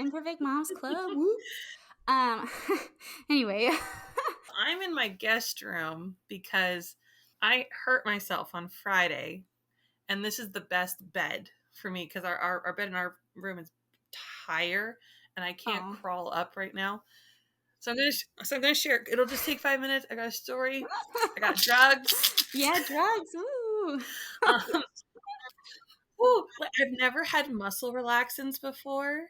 Imperfect Moms Club. Woo. Anyway. I'm in my guest room because I hurt myself on Friday, and this is the best bed for me because our bed in our room is higher, and I can't crawl up right now. So I'm gonna share. It'll just take 5 minutes. I got a story. I got drugs. Yeah, drugs. Ooh. Um, I've never had muscle relaxants before,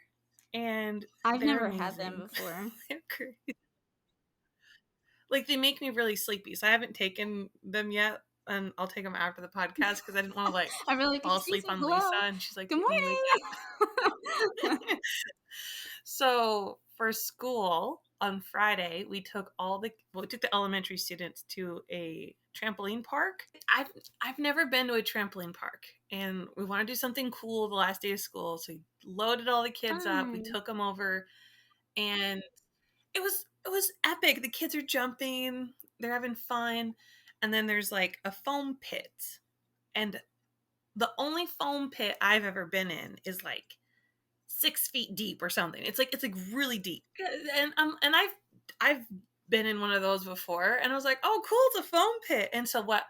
and I've they're never had them amazing. before. They're great. Like, they make me really sleepy, so I haven't taken them yet, and I'll take them after the podcast because I didn't want to like I'm really like, fall excuse asleep me, on hello. Lisa, and she's like, Good Brittany, wake morning. up. So for school on Friday, we took the elementary students to a trampoline park. I've never been to a trampoline park, and we want to do something cool the last day of school, so we loaded all the kids up. We took them over, and it was epic. The kids are jumping, they're having fun, and then there's like a foam pit, and the only foam pit I've ever been in is like 6 feet deep or something. It's like really deep, and I've been in one of those before, and I was like, oh cool, it's a foam pit. And so what?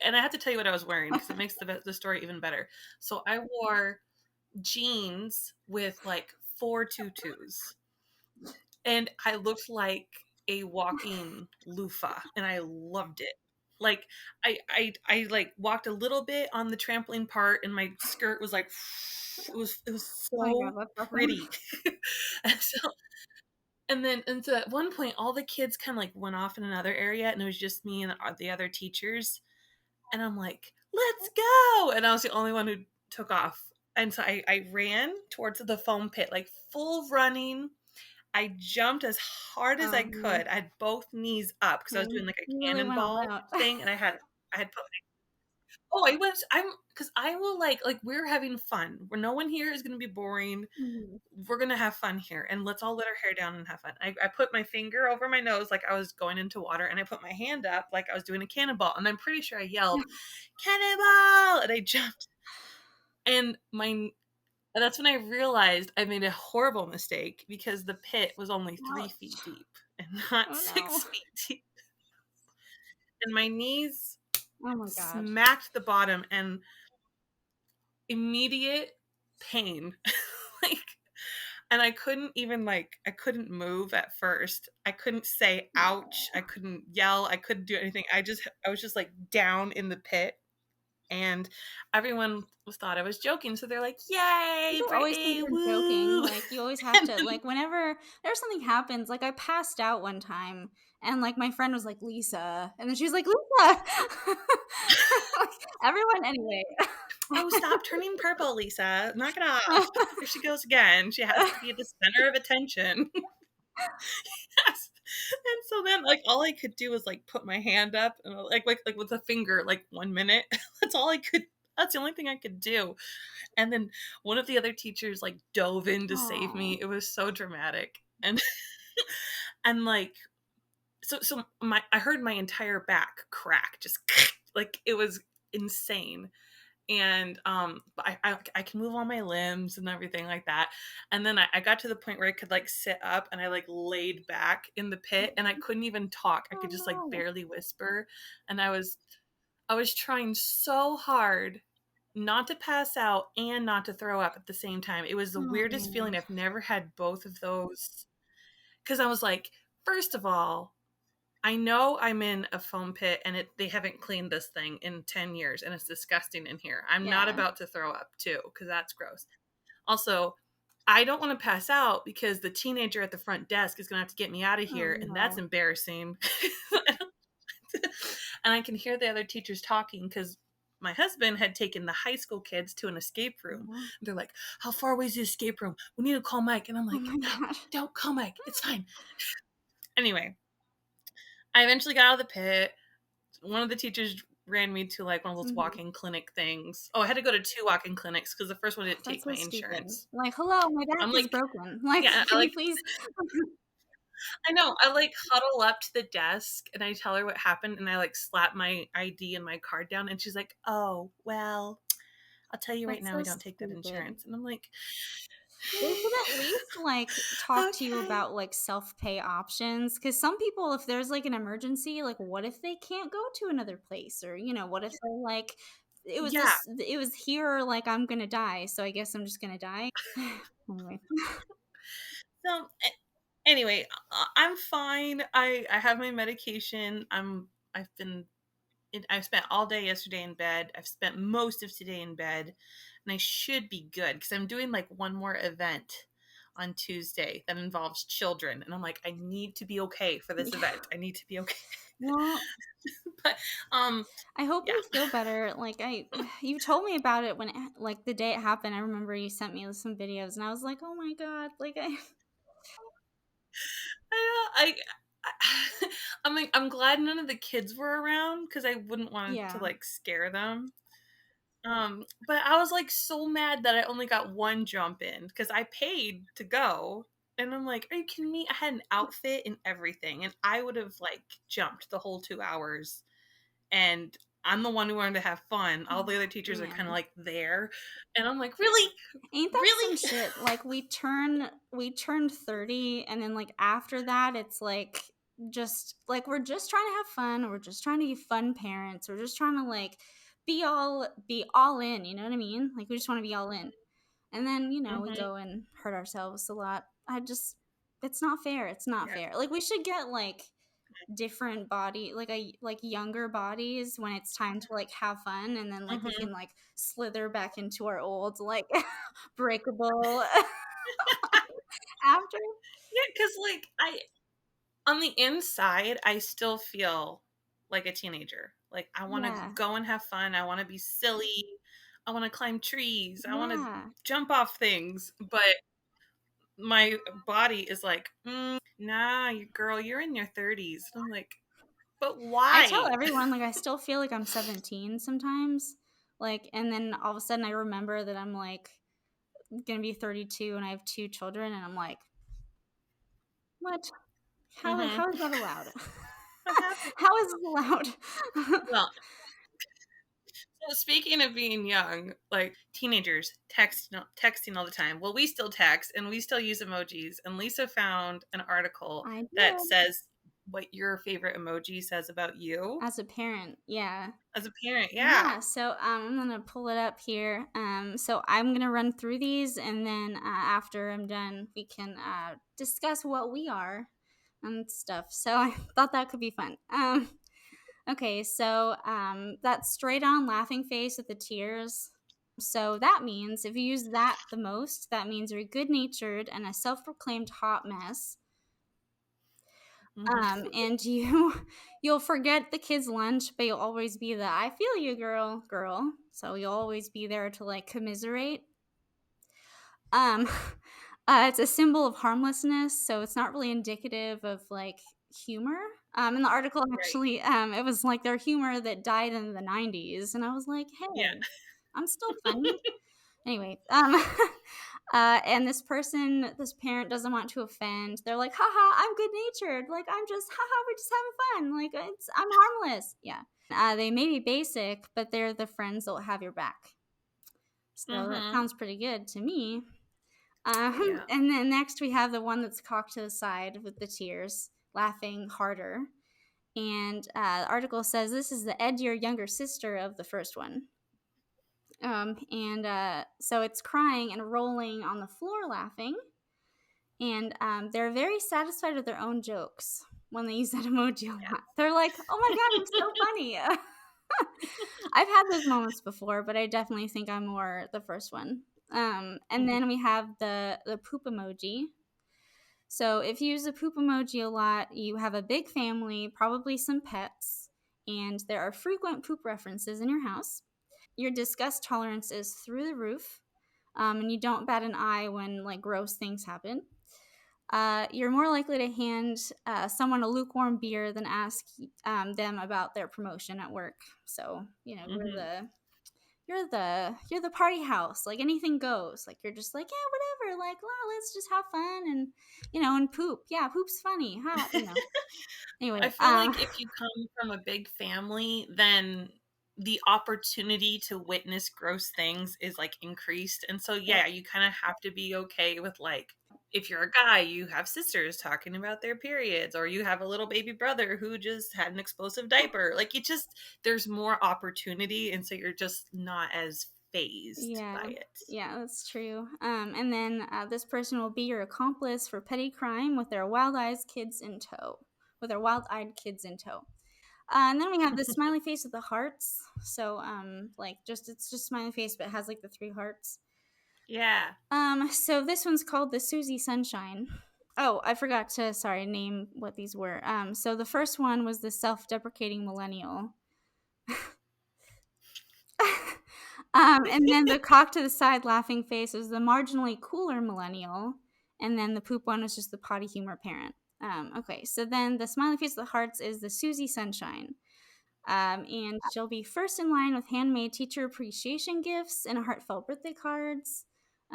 And I have to tell you what I was wearing because it makes the story even better. So I wore jeans with like 4 tutus, and I looked like a walking loofah, and I loved it. Like I like walked a little bit on the trampoline part, and my skirt was like it was Oh my God, so that's awesome. pretty. and so at one point all the kids kind of like went off in another area, and it was just me and the other teachers, and I'm like, let's go, and I was the only one who took off. And so I ran towards the foam pit, like full running. I jumped as hard as I could. I had both knees up because I was doing like a You really went all cannonball out. thing, and I had put because I will like we're having fun. Where no one here is gonna be boring. We're gonna have fun here, and let's all let our hair down and have fun. I put my finger over my nose like I was going into water, and I put my hand up like I was doing a cannonball, and I'm pretty sure I yelled cannonball, and I jumped, and that's when I realized I made a horrible mistake because the pit was only 3 feet deep and not 6 feet deep. And my knees smacked the bottom, and immediate pain. like, and I couldn't move at first. I couldn't say ouch. I couldn't yell. I couldn't do anything. I was just like down in the pit. And everyone thought I was joking, so they're like, "Yay, People always think Brittany, you're joking. woo!" Like, you always have to, like, whenever there's something happens, like, I passed out one time, and, like, my friend was like, Lisa, and then she was like, Lisa! Everyone, anyway. Oh, stop turning purple, Lisa. Knock it off. Here she goes again. She has to be the center of attention. Yes. And so then, like, all I could do was like put my hand up and like with a finger, like 1 minute. That's all I could. That's the only thing I could do. And then one of the other teachers like dove in to save me. It was so dramatic, and and like so I heard my entire back crack, just like it was insane. And I can move all my limbs and everything like that. And then I got to the point where I could like sit up, and I like laid back in the pit, and I couldn't even talk. I could just like barely whisper. And I was trying so hard not to pass out and not to throw up at the same time. It was the weirdest feeling. I've never had both of those, because I was like, first of all, I know I'm in a foam pit, and they haven't cleaned this thing in 10 years, and it's disgusting in here. I'm not about to throw up too, because that's gross. Also, I don't want to pass out because the teenager at the front desk is going to have to get me out of here, and that's embarrassing. And I can hear the other teachers talking because my husband had taken the high school kids to an escape room. They're like, how far away is the escape room? We need to call Mike. And I'm like, no, don't call Mike. It's fine. Anyway, I eventually got out of the pit. One of the teachers ran me to like one of those walk-in clinic things. Oh, I had to go to 2 walk-in clinics because the first one didn't take my insurance. Stupid. Like, hello, my back is broken. Like, yeah, can you please? I know. I like huddle up to the desk, and I tell her what happened, and I like slap my ID and my card down, and she's like, "Oh, well, I'll tell you right now, we don't take that insurance." And I'm like, They should at least, like, talk to you Okay. about, like, self-pay options. Because some people, if there's, like, an emergency, like, what if they can't go to another place? Or, what if they're like, Yeah. it was here, like, I'm gonna die, so I guess I'm just gonna die." Anyway. So, anyway, I'm fine. I have my medication. I've been I've spent all day yesterday in bed. I've spent most of today in bed, and I should be good because I'm doing like one more event on Tuesday that involves children, and I'm like, I need to be okay for this Yeah. event. I need to be okay. Well, But I hope yeah. you feel better. Like, you told me about it when like, the day it happened. I remember you sent me some videos, and I was like, "Oh my god," like, I I I'm like, I'm glad none of the kids were around because I wouldn't want to Yeah. like scare them. But I was like so mad that I only got one jump in because I paid to go. And I'm like, are you kidding me? I had an outfit and everything, and I would have like jumped the whole 2 hours. And I'm the one who wanted to have fun. All the other teachers are kind of Man. like there, and I'm like, really, Ain't that some really? shit? Like, we turned 30, and then, like, after that, it's like, just like, we're just trying to have fun, we're just trying to be fun parents, we're just trying to, like, be all in, you know what I mean? Like, we just wanna be all in. And then, we Hmm. go and hurt ourselves a lot. It's not fair, it's not Yeah. fair. Like, we should get, like, different body like younger bodies when it's time to, like, have fun, and then, like, we Hmm. can, like, slither back into our old, like, breakable after. Yeah, because like on the inside, I still feel like a teenager. Like I want to Yeah. go and have fun. I want to be silly. I want to climb trees. I want to Yeah. jump off things. But my body is like, nah, you girl, you're in your 30s. And I'm like, but I tell why? everyone, like, I still feel like I'm 17 sometimes, like, and then all of a sudden I remember that I'm, like, gonna be 32 and I have 2 children, and I'm like, "What? How Hmm. how is that allowed? What happened? How is this allowed?" Well, so speaking of being young, like teenagers texting all the time. Well, we still text and we still use emojis. And Lisa found an article I that do. says what your favorite emoji says about you As a parent, yeah. as a parent. Yeah. Yeah, so, I'm gonna pull it up here. So I'm gonna run through these, and then, after I'm done, we can, discuss what we are and stuff. So I thought that could be fun. Okay, so, that straight on laughing face with the tears. So that means if you use that the most, that means you're good-natured and a self-proclaimed hot mess. Hmm. And you'll forget the kids' lunch, but you'll always be the "I feel you, girl." So you'll always be there to, like, commiserate. Um, it's a symbol of harmlessness, so it's not really indicative of, like, humor. In the article, Right. actually, it was like their humor that died in the '90s, and I was like, Yeah. "Hey, I'm still funny." Anyway, and this parent doesn't want to offend. They're like, "Haha, I'm good natured. Like, we're just having fun. Like, I'm harmless." Yeah. They may be basic, but they're the friends that'll have your back. So that Hmm. sounds pretty good to me. Yeah. And then next we have the one that's cocked to the side with the tears, laughing harder. And the article says this is the edgier younger sister of the first one. And so it's crying and rolling on the floor laughing. And they're very satisfied with their own jokes when they use that emoji a lot. They're like, "Oh my god, I'm so funny." I've had those moments before, but I definitely think I'm more the first one. And Hmm. then we have the poop emoji. So if you use the poop emoji a lot, you have a big family, probably some pets, and there are frequent poop references in your house. Your disgust tolerance is through the roof, and you don't bat an eye when, like, gross things happen. You're more likely to hand someone a lukewarm beer than ask them about their promotion at work. So Hmm. you're the party house. Like, anything goes. Like, you're just like, yeah, whatever. Like, well, let's just have fun, and poop. Yeah, poop's funny. Ha. Anyway, I feel like if you come from a big family, then the opportunity to witness gross things is like increased. And so, Yeah. yeah, you kind of have to be okay with like, if you're a guy, you have sisters talking about their periods, or you have a little baby brother who just had an explosive diaper. Like, it just, there's more opportunity. And so you're just not as phased Yeah, by it. yeah, that's true. And then this person will be your accomplice for petty crime with their wild-eyed kids in tow. With their wild-eyed kids in tow. And then we have the smiley face with the hearts. So, like, just it's just smiley face, but it has like the 3 hearts. Yeah. So this one's called the Susie Sunshine. Oh, I forgot to name what these were. So the first one was the self-deprecating millennial. And then the cock to the side laughing face was the marginally cooler millennial. And then the poop one was just the potty humor parent. Okay, so then the smiley face with the hearts is the Susie Sunshine. And she'll be first in line with handmade teacher appreciation gifts and heartfelt birthday cards.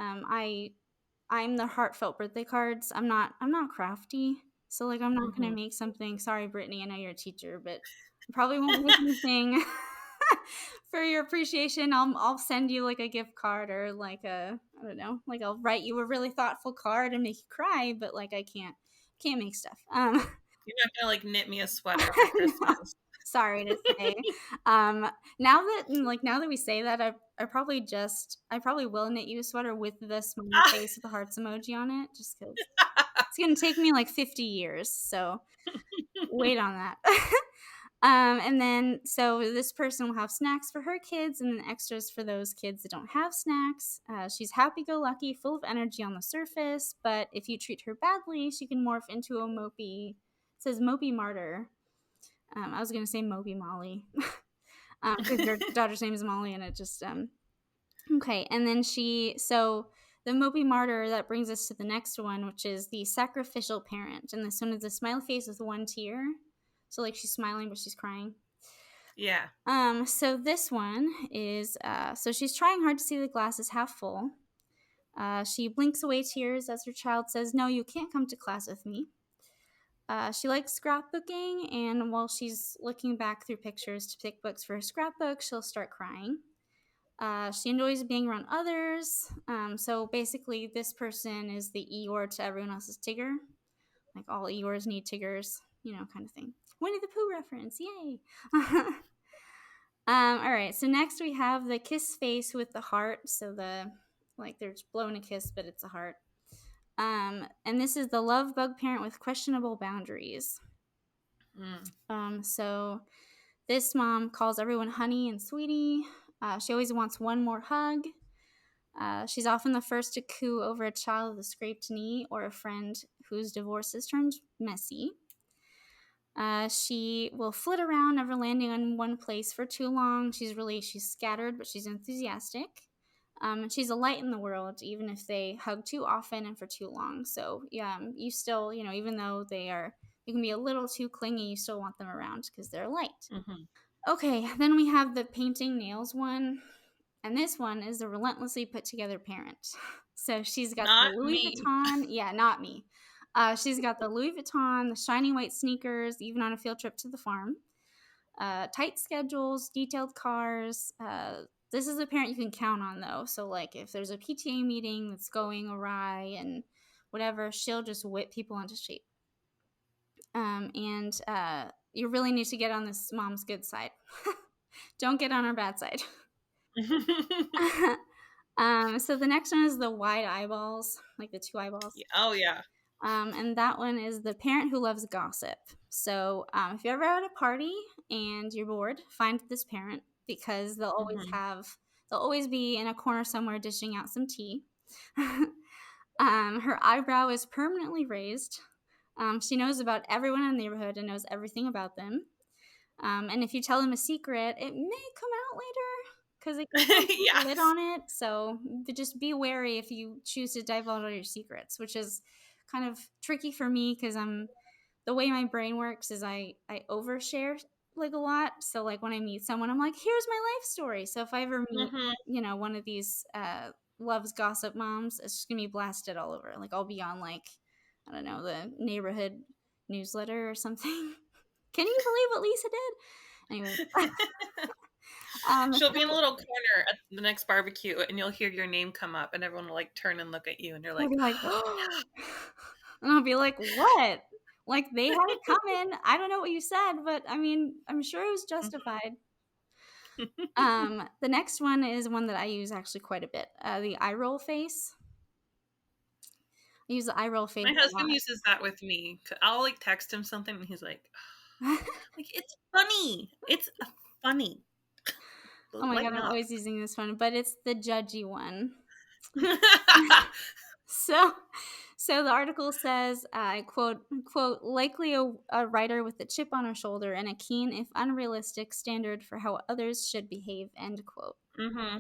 I'm the heartfelt birthday cards. I'm not crafty, so like I'm not gonna Hmm. make something. Sorry, Brittany, I know you're a teacher, but I probably won't make anything for your appreciation. I'll send you like a gift card or like a I don't know, like I'll write you a really thoughtful card and make you cry, but like I can't make stuff. You're not gonna like knit me a sweater for No, Christmas. sorry to say. Now that we say that, I probably will knit you a sweater with the smiley face with the hearts emoji on it, just because it's gonna take me like 50 years. So wait on that. And then so this person will have snacks for her kids and then extras for those kids that don't have snacks. She's happy-go-lucky, full of energy on the surface, but if you treat her badly, she can morph into a mopey. It says mopey martyr. I was gonna say Moby Molly because your daughter's name is Molly, and it just okay. And then the Moby Martyr, that brings us to the next one, which is the sacrificial parent, and this one is a smiley face with 1 tear, so like she's smiling but she's crying. Yeah. So this one is so she's trying hard to see the glass is half full. She blinks away tears as her child says, "No, you can't come to class with me." She likes scrapbooking, and while she's looking back through pictures to pick books for her scrapbook, she'll start crying. She enjoys being around others. So basically, this person is the Eeyore to everyone else's Tigger. Like all Eeyores need Tiggers, kind of thing. Winnie the Pooh reference, yay! All right, so next we have the kiss face with the heart. So they're just blowing a kiss, but it's a heart. And this is the love bug parent with questionable boundaries. Mm. So this mom calls everyone honey and sweetie. She always wants one more hug. She's often the first to coo over a child with a scraped knee or a friend whose divorce has turned messy. She will flit around, never landing on one place for too long. She's scattered, but she's enthusiastic. And she's a light in the world, even if they hug too often and for too long. So, yeah, you still, even though you can be a little too clingy, you still want them around because they're light. Hmm. Okay, then we have the painting nails one. And this one is the relentlessly put together parent. So she's got the Not Louis me. Vuitton. Yeah, not me. She's got the Louis Vuitton, the shiny white sneakers, even on a field trip to the farm. Tight schedules, detailed cars. This is a parent you can count on, though. So, like, if there's a PTA meeting that's going awry and whatever, she'll just whip people into shape. And you really need to get on this mom's good side. Don't get on her bad side. So the next one is the wide eyeballs, like the 2 eyeballs. Oh yeah. And that one is the parent who loves gossip. So if you're ever at a party and you're bored, find this parent because Hmm. they'll always be in a corner somewhere dishing out some tea. Her eyebrow is permanently raised. She knows about everyone in the neighborhood and knows everything about them. And if you tell them a secret, it may come out later because it can keep a lid Yes. on it. So just be wary if you choose to divulge all your secrets, which is kind of tricky for me because the way my brain works is I overshare like a lot. So like when I meet someone, I'm like, here's my life story. So if I ever meet, Hmm. one of these loves gossip moms, it's just gonna be blasted all over. Like I'll be on like I don't know the neighborhood newsletter or something. Can you believe what Lisa did? Anyway, Um, She'll be in a little corner at the next barbecue, and you'll hear your name come up, and everyone will like turn and look at you, and you're They'll like, be like, and I'll be like, "What?" Like, they had it coming. I don't know what you said, but I mean, I'm sure it was justified. The next one is one that I use actually quite a bit. The eye roll face. I use the eye roll face my a husband lot. uses that with me. I'll like text him something, and he's like it's funny. It's funny. Oh my god, Lighten I'm up. always using this one, but it's the judgy one. So, so the article says, I quote, likely a writer with a chip on her shoulder and a keen, if unrealistic, standard for how others should behave, end quote. Mm-hmm.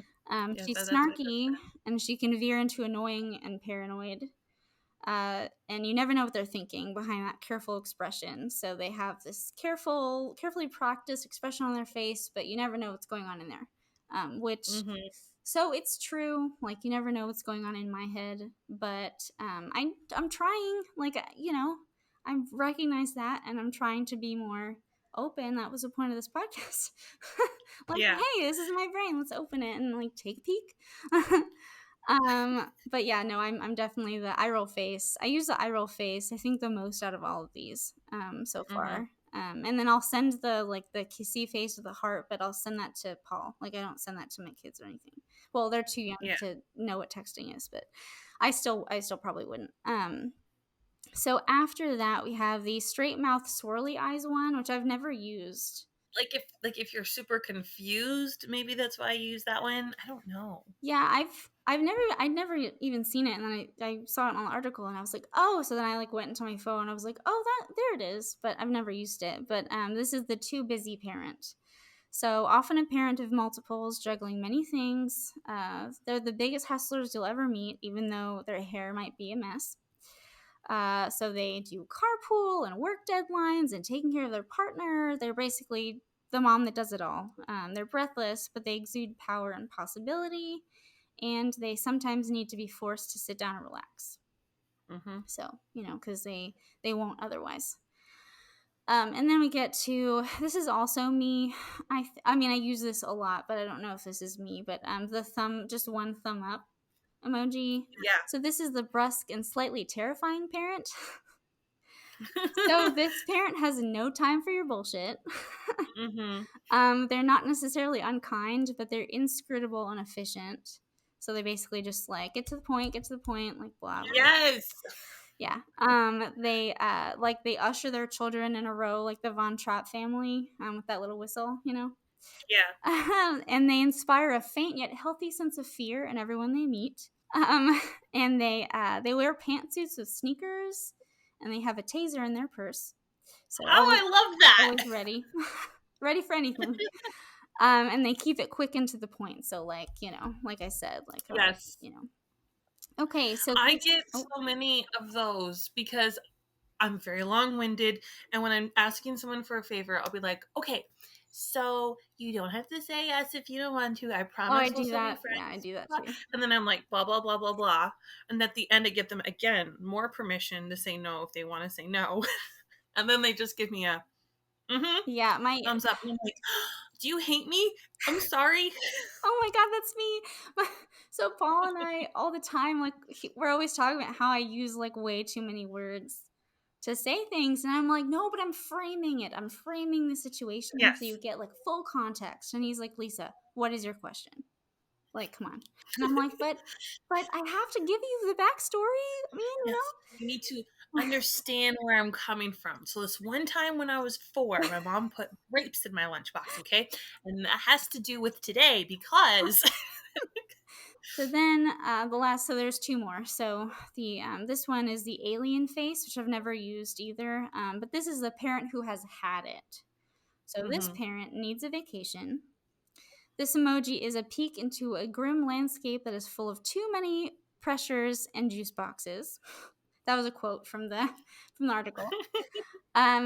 Yes, She's that's what snarky and she can veer into annoying and paranoid. And you never know what they're thinking behind that careful expression. So they have this carefully practiced expression on their face, but you never know what's going on in there. Which, Mm-hmm. so it's true. Like you never know what's going on in my head, but I'm trying. Like I recognize that, and I'm trying to be more open. That was the point of this podcast. Like, Yeah. hey, this is my brain. Let's open it and like take a peek. But yeah, no, I'm definitely the eye roll face. I use the eye roll face, I think, the most out of all of these so Mm-hmm. far. And then I'll send the kissy face with the heart, but I'll send that to Paul. Like I don't send that to my kids or anything. Well, they're too young Yeah. to know what texting is, but I still probably wouldn't. So after that, we have the straight mouth swirly eyes one, which I've never used. Like if you're super confused, maybe that's why I use that one. I don't know. Yeah, I'd never even seen it, and then I saw it on the article, and I was like, oh, so then I like went into my phone, and I was like, oh, that there it is, but I've never used it. But this is the too busy parent. So often a parent of multiples, juggling many things. They're the biggest hustlers you'll ever meet, even though their hair might be a mess. So they do carpool and work deadlines and taking care of their partner. They're basically the mom that does it all. They're breathless, but they exude power and possibility, and they sometimes need to be forced to sit down and relax. Mm-hmm. So because they won't otherwise. And then we get to this is also me. I mean I use this a lot, but I don't know if this is me. But the thumb, just one thumb up emoji. Yeah. So this is the brusque and slightly terrifying parent. So this parent has no time for your bullshit. Mm-hmm. They're not necessarily unkind, but they're inscrutable and efficient. So they basically just like get to the point, like blah blah. Yes. Yeah. They usher their children in a row like the Von Trapp family, with that little whistle, Yeah. And they inspire a faint yet healthy sense of fear in everyone they meet. And they wear pantsuits with sneakers, and they have a taser in their purse. So Oh, I always love ready, ready for anything. And they keep it quick and to the point. So like like I said, like that. Yes. Okay, so I this. get Oh, so many of those because I'm very long-winded, and when I'm asking someone for a favor, I'll be like, "Okay, so you don't have to say yes if you don't want to. I oh, I promise we'll do still be that. Yeah, I friends." do that Blah. too. And then I'm like, blah blah blah blah blah, and at the end, I give them again more permission to say no if they want to say no, and then they just give me a mm-hmm Yeah, my thumbs up, and I'm like, "Do you hate me? I'm sorry." oh my god, that's me. So Paul and I all the time, like we're always talking about how I use like way too many words to say things, and I'm like, no, but I'm framing it. I'm framing the situation so Yes. you get like full context. And he's like, Lisa, what is your question? Like, come on. And I'm like, but I have to give you the backstory. I mean, Yes, you need to know. understand where I'm coming from. So this one time when I was 4, my mom put grapes in my lunchbox, okay? And that has to do with today because So then so there's two more. So the this one is the alien face, which I've never used either. But this is the parent who has had it. So this Mhm. parent needs a vacation. This emoji is a peek into a grim landscape that is full of too many pressures and juice boxes. That was a quote from the from the article.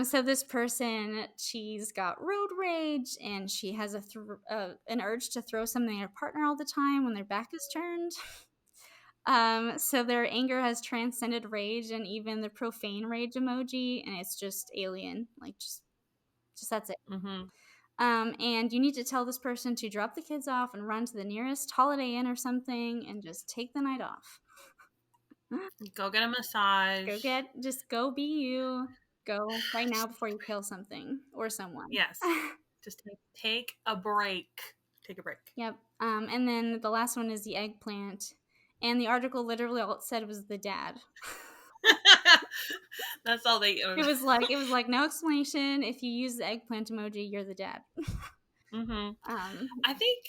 So this person, she's got road rage, and she has an urge to throw something at her partner all the time when their back is turned. So their anger has transcended rage and even the profane rage emoji, and it's just alien, like just that's it. Mhm. And you need to tell this person to drop the kids off and run to the nearest Holiday Inn or something and just take the night off. Go get a massage. Just go be you. Go right now before you kill something or someone. Yes. Just take a break. Take a break. Yep. And then the last one is the eggplant. And the article literally all it said was the dad. That's all they. It was like no explanation. If you use the eggplant emoji, you're the dad. I think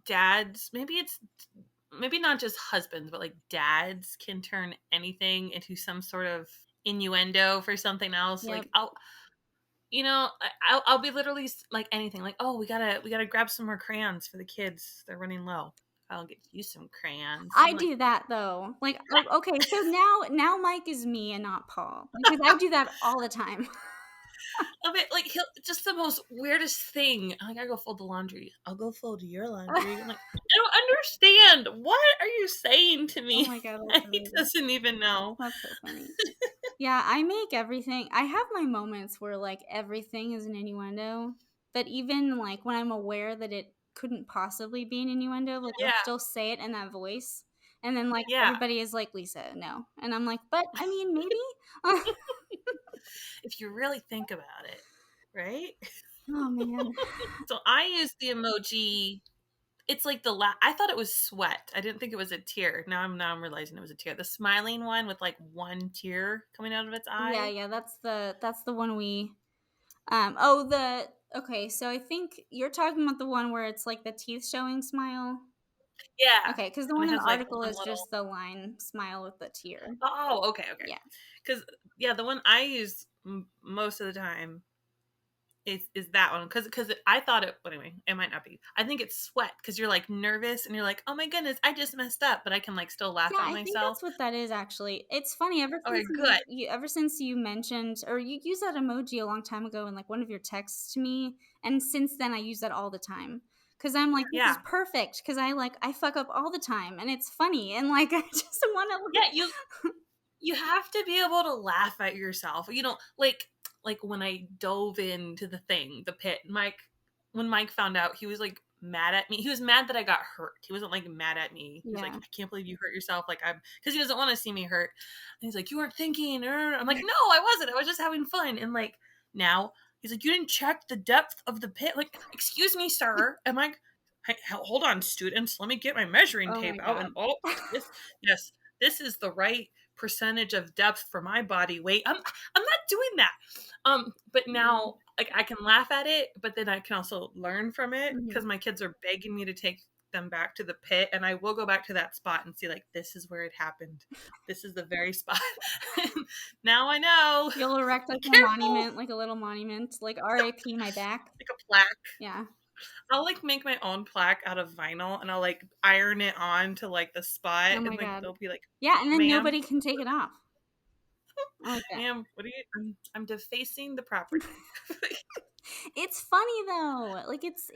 dads, maybe not just husbands, but like dads can turn anything into some sort of innuendo for something else. Yep. Like I'll be literally like anything. Like, oh, we gotta grab some more crayons for the kids. They're running low. I'll get you some crayons. I do that though. Like, okay, so now Mike is me and not Paul because I do that all the time. Of it, like he'll just the most weirdest thing. I gotta go fold the laundry. I'll go fold your laundry. I'm like, I don't understand. What are you saying to me? Oh my god, He doesn't even know. That's so funny. Yeah, I make everything. I have my moments where like everything is an innuendo, but even like when I'm aware that it couldn't possibly be an innuendo, like I'll Yeah, still say it in that voice. And then like yeah. everybody is like, Lisa, no. And I'm like, but I mean, maybe. If you really think about it, right? Oh man. So I use the emoji. It's like I thought it was sweat. I didn't think it was a tear. Now I'm realizing it was a tear. The smiling one with like one tear coming out of its eye. Yeah, that's the one we okay, so I think you're talking about the one where it's like the teeth showing smile. Yeah. Okay, because the And one it in the has like article one is little. just the line smile with the tear. Oh, okay. Yeah. Because yeah, the one I use most of the time is that one because I thought it. But anyway, it might not be. I think it's sweat because you're like nervous and you're like, oh my goodness, I just messed up, but I can like still laugh Yeah, at I think myself. that's what that is actually. It's funny Okay, good. ever since you mentioned or you used that emoji a long time ago in like one of your texts to me, and since then I use that all the time. Cause I'm like, this is Yeah, perfect. Cause I fuck up all the time and it's funny and like I just want to yeah. You have to be able to laugh at yourself. You know, like when I dove into the pit, when Mike found out, he was like mad at me. He was mad that I got hurt. He wasn't like mad at me. He was like, Yeah. I can't believe you hurt yourself. Like because he doesn't want to see me hurt. And he's like, you weren't thinking. I'm like, no, I wasn't. I was just having fun. And like now he's like, you didn't check the depth of the pit. Like, excuse me, sir. I'm like, hey, hold on, students. Let me get my measuring Oh my tape out. god. And yes, this is the right percentage of depth for my body weight. I'm not doing that. But now like I can laugh at it, but then I can also learn from it because my kids are begging me to take them back to the pit, and I will go back to that spot and see like this is where it happened. This is the very spot. Now I know. You'll erect like a Careful. monument, like a little monument, like R.I.P. my back. Like a plaque. Yeah. I'll like make my own plaque out of vinyl and I'll like iron it on to like the spot Oh my and like god. they'll be like, Yeah, and then ma'am, nobody can take it off. I like that. ma'am, what are you? I'm defacing the property. It's funny though. Like it's